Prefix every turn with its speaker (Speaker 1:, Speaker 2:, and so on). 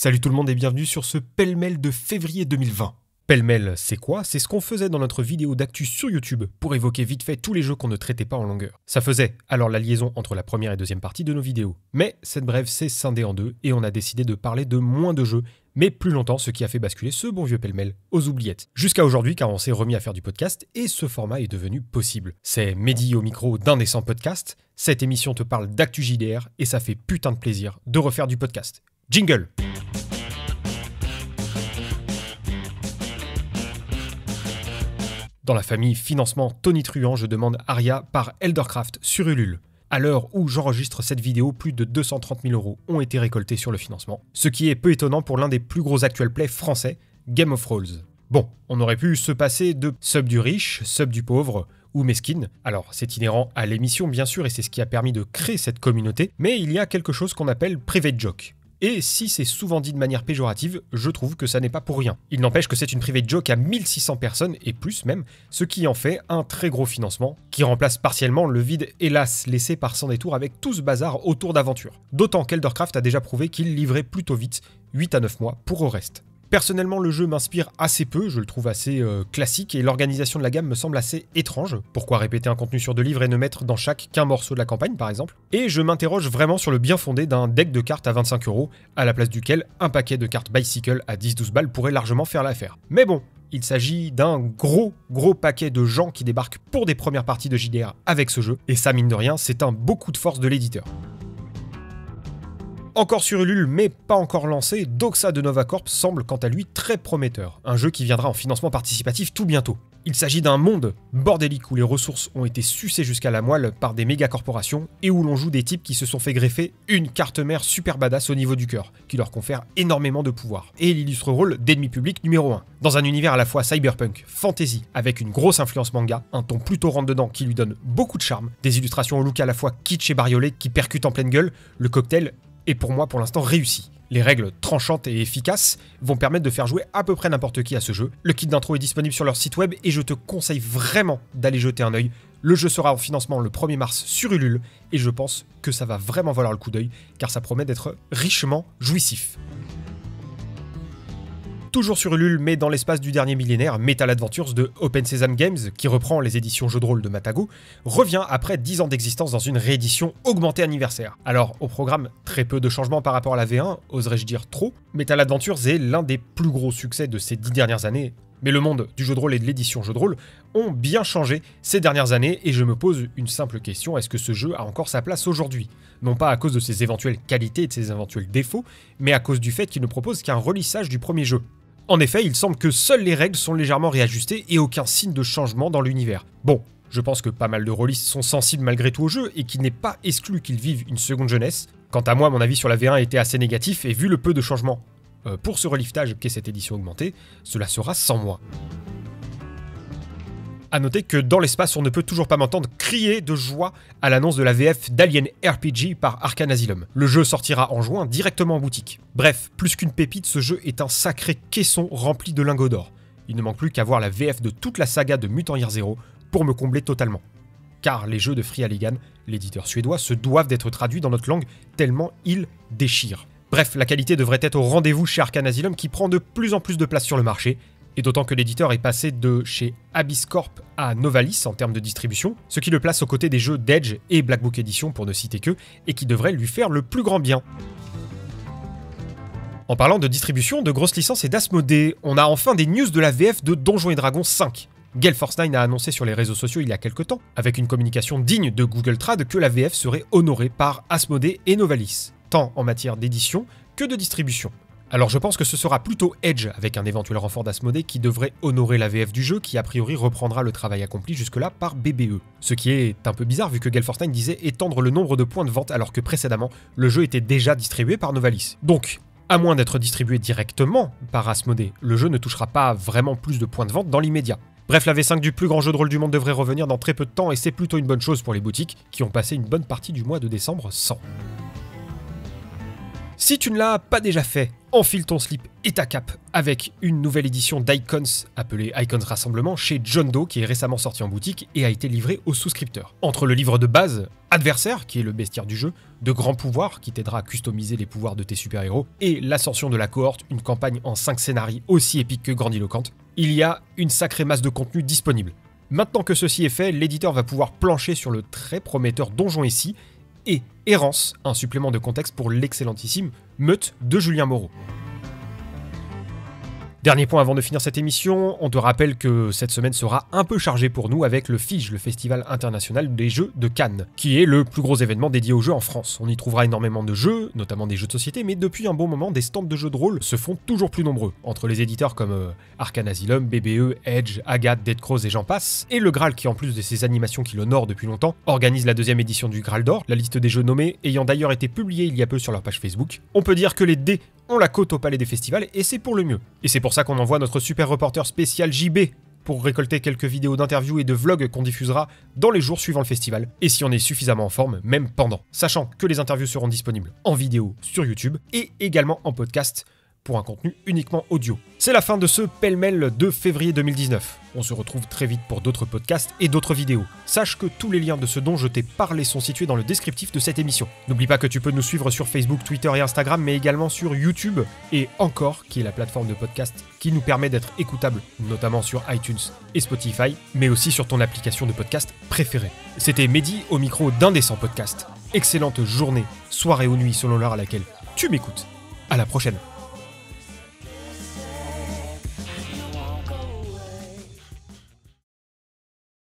Speaker 1: Salut tout le monde et bienvenue sur ce pêle-mêle de février 2020. Pêle-mêle, c'est quoi? C'est ce qu'on faisait dans notre vidéo d'actu sur YouTube pour évoquer vite fait tous les jeux qu'on ne traitait pas en longueur. Ça faisait alors la liaison entre la première et deuxième partie de nos vidéos. Mais cette brève s'est scindée en deux et on a décidé de parler de moins de jeux, mais plus longtemps, ce qui a fait basculer ce bon vieux pêle-mêle aux oubliettes. Jusqu'à aujourd'hui car on s'est remis à faire du podcast et ce format est devenu possible. C'est Mehdi au micro d'Indécent Podcast. Cette émission te parle d'actu JDR et ça fait putain de plaisir de refaire du podcast. Jingle! Dans la famille financement Tony Truant, je demande Aria par Eldercraft sur Ulule. À l'heure où j'enregistre cette vidéo, plus de 230 000 € ont été récoltés sur le financement, ce qui est peu étonnant pour l'un des plus gros actual play français, Game of Thrones. Bon, on aurait pu se passer de sub du riche, sub du pauvre ou mesquine. Alors, c'est inhérent à l'émission bien sûr et c'est ce qui a permis de créer cette communauté, mais il y a quelque chose qu'on appelle private joke. Et si c'est souvent dit de manière péjorative, je trouve que ça n'est pas pour rien. Il n'empêche que c'est une private joke à 1600 personnes et plus même, ce qui en fait un très gros financement, qui remplace partiellement le vide hélas laissé par Sans Détour avec tout ce bazar autour d'aventures. D'autant qu'Eldercraft a déjà prouvé qu'il livrait plutôt vite, 8 à 9 mois pour au reste. Personnellement, le jeu m'inspire assez peu, je le trouve assez classique et l'organisation de la gamme me semble assez étrange. Pourquoi répéter un contenu sur 2 livres et ne mettre dans chaque qu'un morceau de la campagne par exemple? Et je m'interroge vraiment sur le bien fondé d'un deck de cartes à 25 €, à la place duquel un paquet de cartes Bicycle à 10-12 balles pourrait largement faire l'affaire. Mais bon, il s'agit d'un gros paquet de gens qui débarquent pour des premières parties de JDR avec ce jeu, et ça mine de rien, c'est un beau coup de force de l'éditeur. Encore sur Ulule, mais pas encore lancé, Doxa de Nova Corp semble quant à lui très prometteur. Un jeu qui viendra en financement participatif tout bientôt. Il s'agit d'un monde bordélique où les ressources ont été sucées jusqu'à la moelle par des méga corporations et où l'on joue des types qui se sont fait greffer une carte mère super badass au niveau du cœur, qui leur confère énormément de pouvoir. Et l'illustre rôle d'ennemi public numéro 1. Dans un univers à la fois cyberpunk, fantasy, avec une grosse influence manga, un ton plutôt rentre-dedans qui lui donne beaucoup de charme, des illustrations au look à la fois kitsch et bariolé qui percutent en pleine gueule, le cocktail est pour moi pour l'instant réussi. Les règles tranchantes et efficaces vont permettre de faire jouer à peu près n'importe qui à ce jeu. Le kit d'intro est disponible sur leur site web et je te conseille vraiment d'aller jeter un œil. Le jeu sera en financement le 1er mars sur Ulule et je pense que ça va vraiment valoir le coup d'œil car ça promet d'être richement jouissif. Toujours sur Ulule, mais dans l'espace du dernier millénaire, Metal Adventures de Open Sesame Games, qui reprend les éditions jeux de rôle de Matago, revient après 10 ans d'existence dans une réédition augmentée anniversaire. Alors, au programme, très peu de changements par rapport à la V1, oserais-je dire trop. Metal Adventures est l'un des plus gros succès de ces 10 dernières années, mais le monde du jeu de rôle et de l'édition jeu de rôle ont bien changé ces dernières années et je me pose une simple question, est-ce que ce jeu a encore sa place aujourd'hui? Non pas à cause de ses éventuelles qualités et de ses éventuels défauts, mais à cause du fait qu'il ne propose qu'un relissage du premier jeu. En effet, il semble que seules les règles sont légèrement réajustées et aucun signe de changement dans l'univers. Bon, je pense que pas mal de rôlistes sont sensibles malgré tout au jeu et qu'il n'est pas exclu qu'ils vivent une seconde jeunesse. Quant à moi, mon avis sur la V1 était assez négatif et vu le peu de changements pour ce reliftage qu'est cette édition augmentée, cela sera sans moi. A noter que dans l'espace, on ne peut toujours pas m'entendre crier de joie à l'annonce de la VF d'Alien RPG par Arkane Asylum. Le jeu sortira en juin directement en boutique. Bref, plus qu'une pépite, ce jeu est un sacré caisson rempli de lingots d'or. Il ne manque plus qu'à voir la VF de toute la saga de Mutant Year Zero pour me combler totalement. Car les jeux de Free Alligan, l'éditeur suédois, se doivent d'être traduits dans notre langue tellement ils déchirent. Bref, la qualité devrait être au rendez-vous chez Arkane Asylum qui prend de plus en plus de place sur le marché. Et d'autant que l'éditeur est passé de chez Abyss Corp à Novalis en termes de distribution, ce qui le place aux côtés des jeux d'Edge et Black Book Edition pour ne citer que, et qui devrait lui faire le plus grand bien. En parlant de distribution, de grosses licences et d'Asmodée, on a enfin des news de la VF de Donjons & Dragons 5. Gale Force 9 a annoncé sur les réseaux sociaux il y a quelques temps, avec une communication digne de Google Trad, que la VF serait honorée par Asmodée et Novalis, tant en matière d'édition que de distribution. Alors je pense que ce sera plutôt Edge avec un éventuel renfort d'Asmodée qui devrait honorer la VF du jeu qui a priori reprendra le travail accompli jusque-là par BBE. Ce qui est un peu bizarre vu que Gale Force 9 disait étendre le nombre de points de vente alors que précédemment le jeu était déjà distribué par Novalis. Donc, à moins d'être distribué directement par Asmodée, le jeu ne touchera pas vraiment plus de points de vente dans l'immédiat. Bref, la V5 du plus grand jeu de rôle du monde devrait revenir dans très peu de temps et c'est plutôt une bonne chose pour les boutiques qui ont passé une bonne partie du mois de décembre sans. Si tu ne l'as pas déjà fait, enfile ton slip et ta cape avec une nouvelle édition d'Icons appelée Icons Rassemblement chez John Doe qui est récemment sorti en boutique et a été livré aux souscripteurs. Entre le livre de base, Adversaire qui est le bestiaire du jeu, de grands pouvoirs qui t'aidera à customiser les pouvoirs de tes super-héros et l'ascension de la cohorte, une campagne en 5 scénarios aussi épique que grandiloquente, il y a une sacrée masse de contenu disponible. Maintenant que ceci est fait, l'éditeur va pouvoir plancher sur le très prometteur Donjon Scie et Errance, un supplément de contexte pour l'excellentissime Meute de Julien Moreau. Dernier point avant de finir cette émission, on te rappelle que cette semaine sera un peu chargée pour nous avec le FIGE, le Festival International des Jeux de Cannes, qui est le plus gros événement dédié aux jeux en France. On y trouvera énormément de jeux, notamment des jeux de société, mais depuis un bon moment, des stands de jeux de rôle se font toujours plus nombreux, entre les éditeurs comme Arcane Asylum, BBE, Edge, Agathe, Dead Crows et j'en passe, et le Graal qui, en plus de ses animations qui l'honorent depuis longtemps, organise la 2e édition du Graal d'Or, la liste des jeux nommés ayant d'ailleurs été publiée il y a peu sur leur page Facebook. On peut dire que les dés ont la cote au palais des festivals et c'est pour le mieux. Et c'est pour ça qu'on envoie notre super reporter spécial JB pour récolter quelques vidéos d'interviews et de vlogs qu'on diffusera dans les jours suivant le festival, et si on est suffisamment en forme, même pendant. Sachant que les interviews seront disponibles en vidéo sur YouTube et également en podcast pour un contenu uniquement audio. C'est la fin de ce pêle-mêle de février 2019. On se retrouve très vite pour d'autres podcasts et d'autres vidéos. Sache que tous les liens de ce dont je t'ai parlé sont situés dans le descriptif de cette émission. N'oublie pas que tu peux nous suivre sur Facebook, Twitter et Instagram, mais également sur YouTube et Encore, qui est la plateforme de podcast qui nous permet d'être écoutable, notamment sur iTunes et Spotify, mais aussi sur ton application de podcast préférée. C'était Mehdi au micro d'Indécent Podcast. Excellente journée, soirée ou nuit selon l'heure à laquelle tu m'écoutes. À la prochaine.